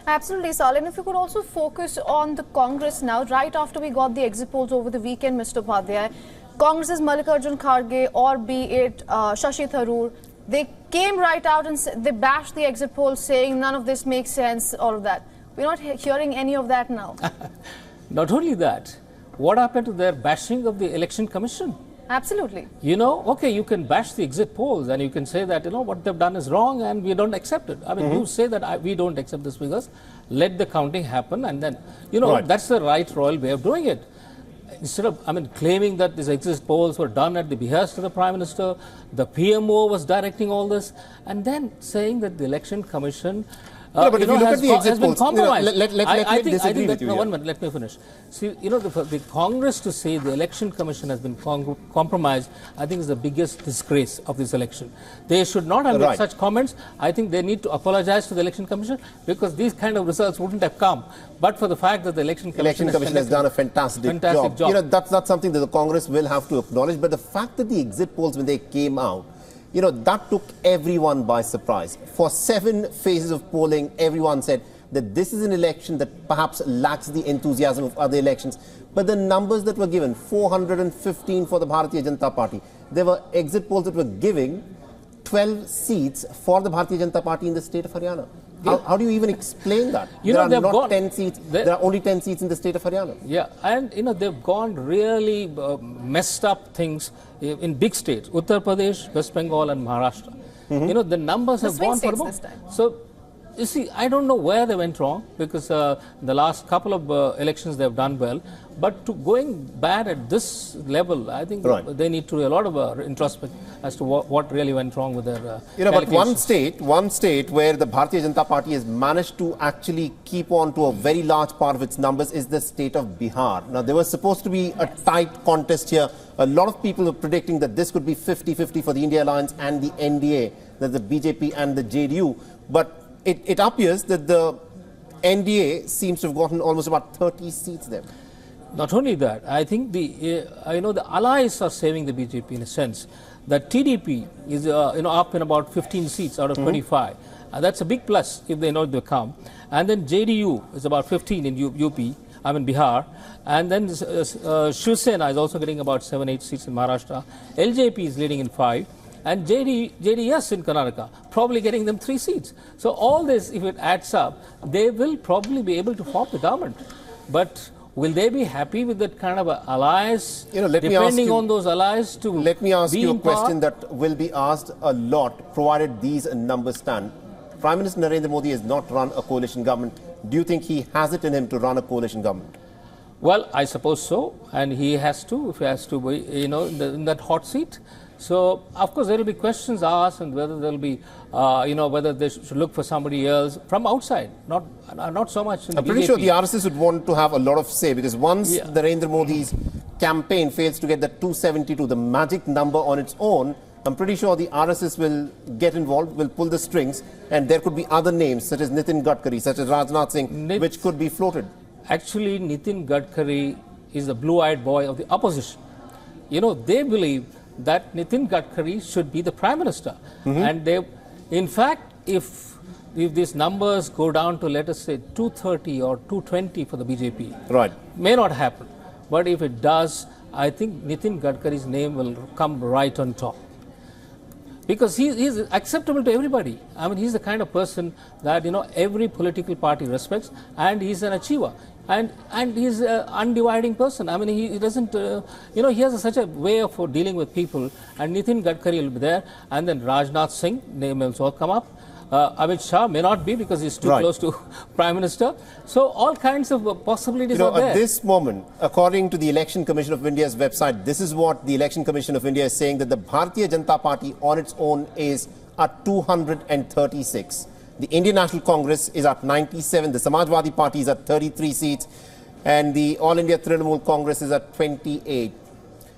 Absolutely, Salin. If you could also focus on the Congress now, right after we got the exit polls over the weekend, Mr. Upadhyay, Congress's Mallikarjun Kharge or be it Shashi Tharoor, they came right out and they bashed the exit polls saying none of this makes sense, all of that. We're not hearing any of that now. Not only that, what happened to their bashing of the Election Commission? Absolutely. You know, okay, you can bash the exit polls and you can say that, you know, what they've done is wrong and we don't accept it. I mean, you say that we don't accept this figures, let the counting happen and then, you know, that's the right royal way of doing it. Instead of, I mean, claiming that these exit polls were done at the behest of the Prime Minister, the PMO was directing all this, and then saying that the Election Commission but if you look at the exit polls, let me disagree with you. No, 1 minute, let me finish. See, you know, the Congress to say the Election Commission has been compromised, I think is the biggest disgrace of this election. They should not have made such comments. I think they need to apologize to the Election Commission because these kind of results wouldn't have come. But for the fact that the Election Commission has done a fantastic job. You know, that's something that the Congress will have to acknowledge. But the fact that the exit polls, when they came out, you know, that took everyone by surprise. For 7 phases of polling, everyone said that this is an election that perhaps lacks the enthusiasm of other elections. But the numbers that were given, 415 for the Bharatiya Janata Party, there were exit polls that were giving 12 seats for the Bharatiya Janata Party in the state of Haryana. How do you even explain that? There are not 10 seats. There are only 10 seats in the state of Haryana. Yeah, and you know they've gone really messed up things in big states: Uttar Pradesh, West Bengal, and Maharashtra. You know the numbers have gone for both. So you see, I don't know where they went wrong because the last couple of elections they've done well, but to going bad at this level, I think they need to do a lot of introspect as to what really went wrong with their. You know, but one state where the Bharatiya Janata Party has managed to actually keep on to a very large part of its numbers is the state of Bihar. Now, there was supposed to be a tight contest here. A lot of people were predicting that this could be 50-50 for the India Alliance and the NDA, that the BJP and the JDU, but it appears that the NDA seems to have gotten almost about 30 seats there. Not only that, I think the allies are saving the BJP in a sense. That TDP is up in about 15 seats out of 25. That's a big plus if they know they come. And then JDU is about 15 in Bihar. And then Shiv Sena is also getting about 7-8 seats in Maharashtra. LJP is leading in 5. And JDS in Karnataka, probably getting them 3 seats. So all this, if it adds up, they will probably be able to form the government. But will they be happy with that kind of allies, depending on those allies to Let me ask you a question that will be asked a lot, provided these numbers stand. Prime Minister Narendra Modi has not run a coalition government. Do you think he has it in him to run a coalition government? Well, I suppose so. And he has to, if he has to be, in that hot seat. So, of course, there will be questions asked and whether there will be, whether they should look for somebody else from outside, not so much in the I'm pretty sure the RSS would want to have a lot of say because once Narendra Modi's campaign fails to get the 272, the magic number on its own, I'm pretty sure the RSS will get involved, will pull the strings, and there could be other names such as Nitin Gadkari, such as Ranaut Singh, which could be floated. Actually, Nitin Gadkari is the blue-eyed boy of the opposition. You know, they believe that Nitin Gadkari should be the Prime Minister. And they, in fact, if these numbers go down to, let us say, 230 or 220 for the BJP, may not happen. But if it does, I think Nitin Gadkari's name will come right on top. Because he's acceptable to everybody. I mean, he's the kind of person that, every political party respects, and he's an achiever. And he's an undividing person. I mean, he doesn't, he has such a way of dealing with people. And Nitin Gadkari will be there. And then Ranaut Singh, name will also come up. Amit Shah may not be because he's too close to Prime Minister. So all kinds of possibilities are there. At this moment, according to the Election Commission of India's website, this is what the Election Commission of India is saying, that the Bharatiya Janata Party on its own is at 236. The Indian National Congress is at 97. The Samajwadi Party is at 33 seats. And the All India Trinamool Congress is at 28.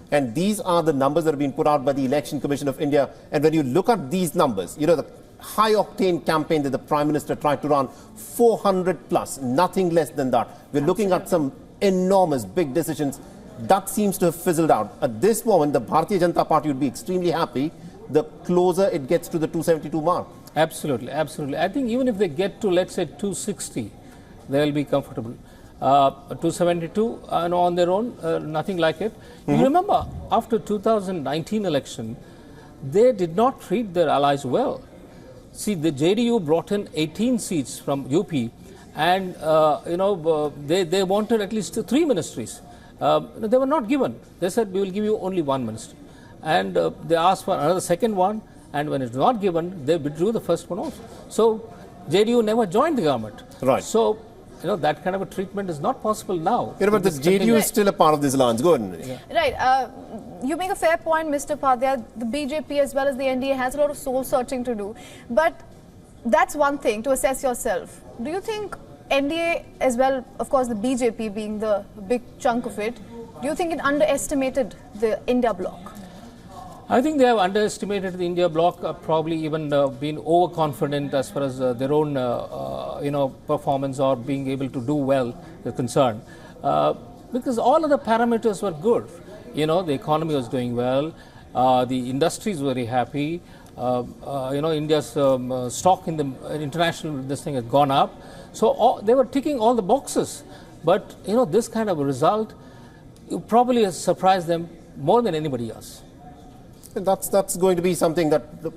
And these are the numbers that have been put out by the Election Commission of India. And when you look at these numbers, the high-octane campaign that the Prime Minister tried to run, 400 plus, nothing less than that. We're looking at some enormous, big decisions. That seems to have fizzled out. At this moment, the Bharatiya Janata Party would be extremely happy the closer it gets to the 272 mark. Absolutely, absolutely. I think even if they get to, let's say, 260, they will be comfortable. 272 on their own, nothing like it. You remember, after 2019 election, they did not treat their allies well. See, the JDU brought in 18 seats from UP, and they wanted at least 3 ministries. They were not given. They said, we will give you only 1 ministry. And they asked for another second one, and when it was not given, they withdrew the first one also. So JDU never joined the government. Right. So, that kind of a treatment is not possible now. But the JDU is still a part of this alliance. Go ahead. Yeah. Right. You make a fair point, Mr. Padhya. The BJP as well as the NDA has a lot of soul searching to do. But that's one thing, to assess yourself. Do you think NDA as well, of course the BJP being the big chunk of it, do you think it underestimated the India bloc? I think they have underestimated the India bloc, probably even been overconfident as far as their own, performance or being able to do well is concerned. Because all of the parameters were good. The economy was doing well, the industry is very happy. India's stock in the international this thing has gone up. So they were ticking all the boxes. But, this kind of a result probably has surprised them more than anybody else. That's going to be something that the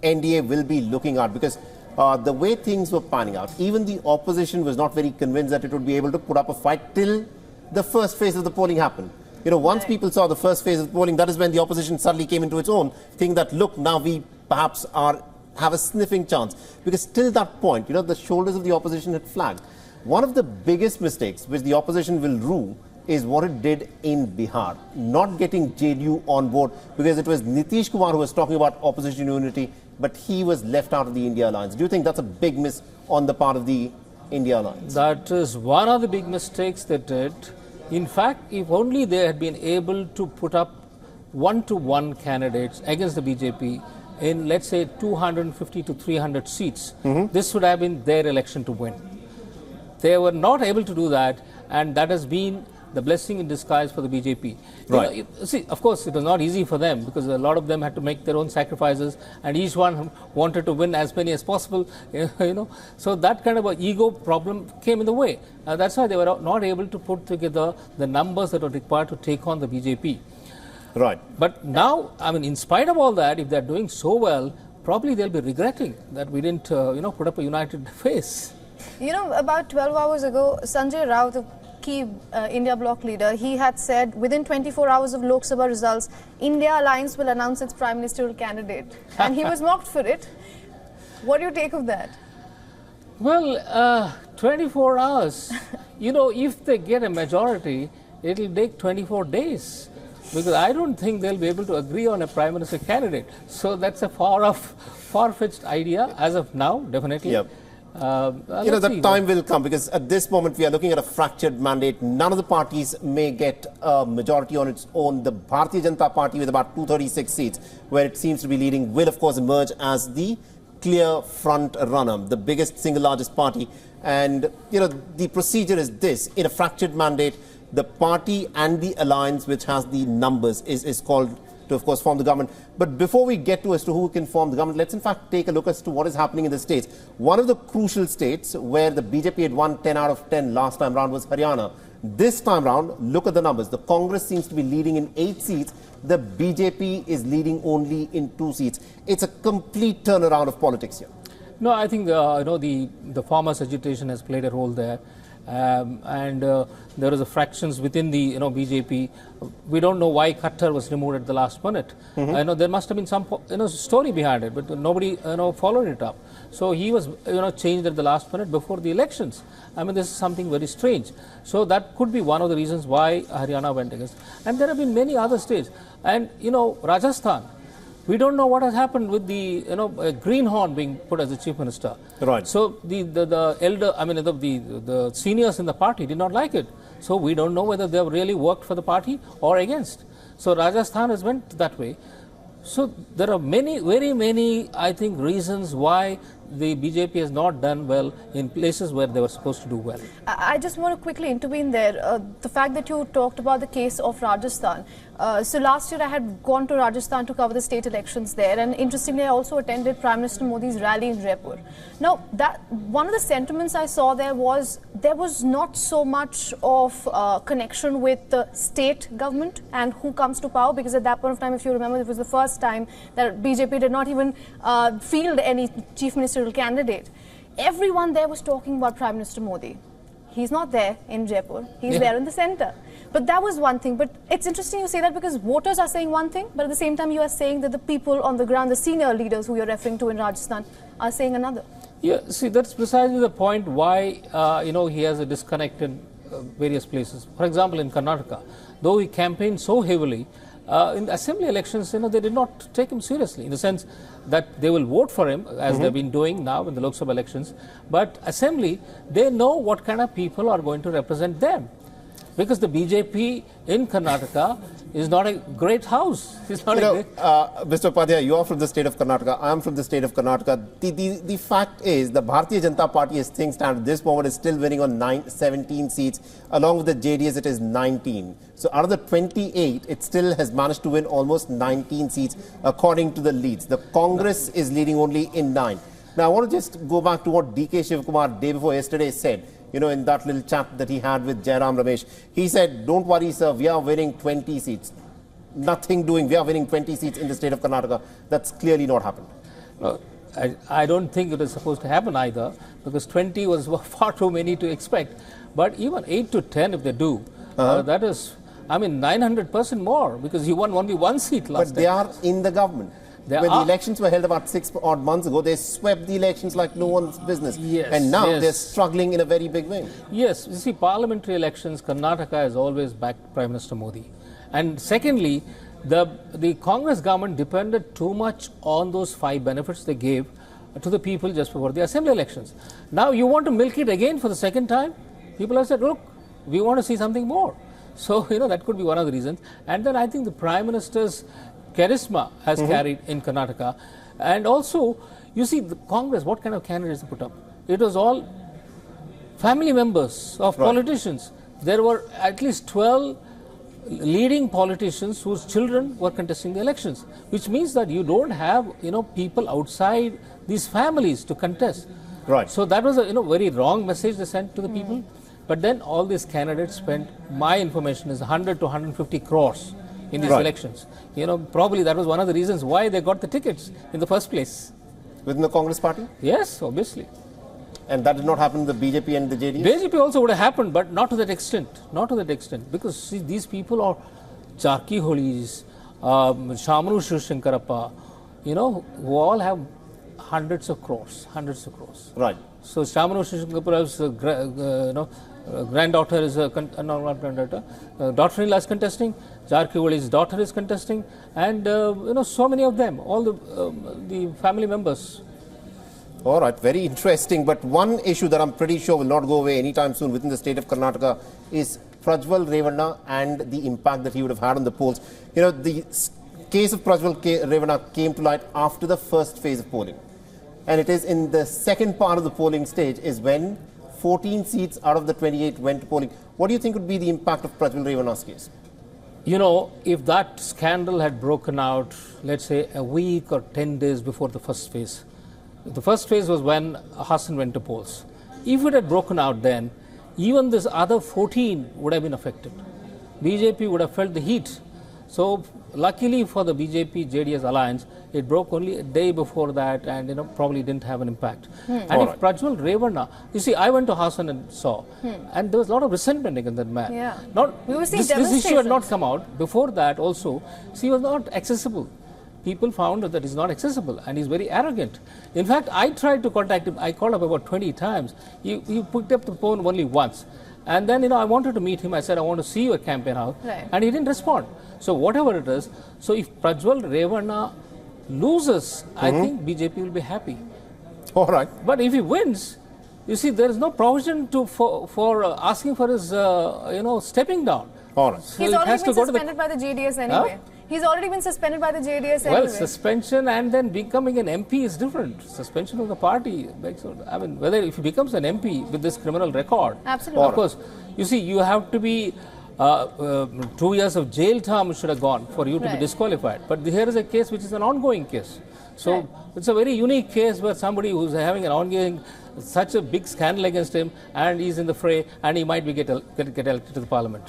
NDA will be looking at, because the way things were panning out, even the opposition was not very convinced that it would be able to put up a fight till the first phase of the polling happened. Once people saw the first phase of the polling, that is when the opposition suddenly came into its own, thinking that, look, now we perhaps have a sniffing chance. Because till that point, the shoulders of the opposition had flagged. One of the biggest mistakes which the opposition will rue is what it did in Bihar, not getting JDU on board, because it was Nitish Kumar who was talking about opposition unity, but he was left out of the India alliance. Do you think that's a big miss on the part of the India alliance? That is one of the big mistakes they did. In fact, if only they had been able to put up 1-to-1 candidates against the BJP in, let's say, 250 to 300 seats, this would have been their election to win. They were not able to do that, and that has been the blessing in disguise for the BJP. Right. See, of course, it was not easy for them, because a lot of them had to make their own sacrifices, and each one wanted to win as many as possible. So that kind of an ego problem came in the way. That's why they were not able to put together the numbers that were required to take on the BJP. Right. But now, in spite of all that, if they're doing so well, probably they'll be regretting that we didn't, put up a united face. About 12 hours ago, Sanjay Rao, the key India bloc leader, he had said within 24 hours of Lok Sabha results, India Alliance will announce its prime ministerial candidate. And he was mocked for it. What do you take of that? Well, 24 hours. If they get a majority, it'll take 24 days. Because I don't think they'll be able to agree on a prime minister candidate. So that's a far-fetched idea as of now, definitely. Yep. The time will come, because at this moment we are looking at a fractured mandate. None of the parties may get a majority on its own. The Bharatiya Janata Party, with about 236 seats, where it seems to be leading, will of course emerge as the clear front runner, the biggest single largest party. And the procedure is this: in a fractured mandate, the party and the alliance which has the numbers is called to, of course, form the government. But before we get to as to who can form the government, let's in fact take a look as to what is happening in the states. One of the crucial states where the BJP had won 10 out of 10 last time round was Haryana. This time round, look at the numbers. The Congress seems to be leading in 8 seats. The BJP is leading only in 2 seats. It's a complete turnaround of politics here. No, I think the farmers' agitation has played a role there. There is a fractions within the BJP. We don't know why Khattar was removed at the last minute. There must have been some story behind it, but nobody followed it up. So he was changed at the last minute before the elections. This is something very strange. So that could be one of the reasons why Haryana went against. And there have been many other states. And Rajasthan. We don't know what has happened with the Greenhorn being put as the chief minister. Right. So the elder, the seniors in the party did not like it. So we don't know whether they have really worked for the party or against. So Rajasthan has went that way. So there are very many, I think, reasons why the BJP has not done well in places where they were supposed to do well. I just want to quickly intervene there. The fact that you talked about the case of Rajasthan. So last year I had gone to Rajasthan to cover the state elections there, and interestingly I also attended Prime Minister Modi's rally in Jaipur. Now, one of the sentiments I saw there was not so much of connection with the state government and who comes to power, because at that point of time, if you remember, it was the first time that BJP did not even field any chief ministerial candidate. Everyone there was talking about Prime Minister Modi. He's not there in Jaipur. He's there in the centre. But that was one thing. But it's interesting you say that, because voters are saying one thing, but at the same time you are saying that the people on the ground, the senior leaders who you're referring to in Rajasthan, are saying another. Yeah, see, that's precisely the point why, he has a disconnect in various places. For example, in Karnataka, though he campaigned so heavily, in the assembly elections, they did not take him seriously, in the sense that they will vote for him, as they've been doing now in the Lok Sabha elections. But assembly, they know what kind of people are going to represent them. Because the BJP in Karnataka is not a great house. It's not Mr. Upadhyay, you are from the state of Karnataka. I am from the state of Karnataka. The fact is, the Bharatiya Janata Party, as things stand at this moment, is still winning on 17 seats. Along with the JDS, it is 19. So out of the 28, it still has managed to win almost 19 seats, according to the leads. The Congress is leading only in 9. Now, I want to just go back to what DK Shivakumar, day before yesterday, said. In that little chat that he had with Jairam Ramesh. He said, don't worry, sir, we are winning 20 seats. Nothing doing. We are winning 20 seats in the state of Karnataka. That's clearly not happened. No, I don't think it is supposed to happen either, because 20 was far too many to expect. But even 8 to 10, if they do, that is, 900% more, because he won only one seat last time. But they are in the government. When the elections were held about 6 odd months ago, they swept the elections like no one's business. Yes, and now they're struggling in a very big way. Yes, you see, parliamentary elections, Karnataka has always backed Prime Minister Modi. And secondly, the Congress government depended too much on those 5 benefits they gave to the people just before the assembly elections. Now you want to milk it again for the second time? People have said, look, we want to see something more. So, that could be one of the reasons. And then I think the Prime Minister's charisma has carried in Karnataka. And also, you see, the Congress, what kind of candidates they put up? It was all family members of politicians. There were at least 12 leading politicians whose children were contesting the elections, which means that you don't have, people outside these families to contest. Right. So that was a, very wrong message they sent to the people. But then all these candidates spent, my information is 100 to 150 crores in these elections. Probably that was one of the reasons why they got the tickets in the first place. Within the Congress party? Yes, obviously. And that did not happen to the BJP and the JDS? BJP also would have happened, but not to that extent. Not to that extent. Because, see, these people are Charki Holis, Shamanu Shivshankarappa, who all have hundreds of crores. Right. So, Shamanu Shivshankarappa's granddaughter is not granddaughter, daughter-in-law is contesting, Jarkiwali's daughter is contesting, and so many of them, all the family members. All right, very interesting. But one issue that I'm pretty sure will not go away anytime soon within the state of Karnataka is Prajwal Revanna and the impact that he would have had on the polls. The case of Prajwal Revanna came to light after the first phase of polling. And it is in the second part of the polling stage is when 14 seats out of the 28 went to polling. What do you think would be the impact of Prajwal Revanna's case? If that scandal had broken out, let's say a week or 10 days before the first phase. The first phase was when Hassan went to polls. If it had broken out then, even this other 14 would have been affected. BJP would have felt the heat. So luckily for the BJP-JDS alliance, it broke only a day before that and probably didn't have an impact. And if Prajwal Revanna, you see, I went to Hassan and saw, and there was a lot of resentment against that man. Yeah. This issue had not come out. Before that also, he was not accessible. People found that he's not accessible and he's very arrogant. In fact, I tried to contact him. I called up about 20 times. He picked up the phone only once. And then, I wanted to meet him. I said, I want to see you at campaign house. Right. And he didn't respond. So whatever it is, so if Prajwal Revanna loses, I think BJP will be happy. All right. But if he wins, you see, there is no provision for asking for his, stepping down. All right. So he's already been suspended by the JDS anyway. He's already been suspended by the JDS Well, anyway. suspension and then becoming an MP is different. Suspension of the party makes, I mean, whether if he becomes an MP with this criminal record, Absolutely. of course, you see, you have to be 2 years of jail term should have gone for you to be Right. disqualified. But here is a case which is an ongoing case. So Right. it's a very unique case where somebody who's having an ongoing, such a big scandal against him, and he's in the fray, and he might be get elected to the parliament.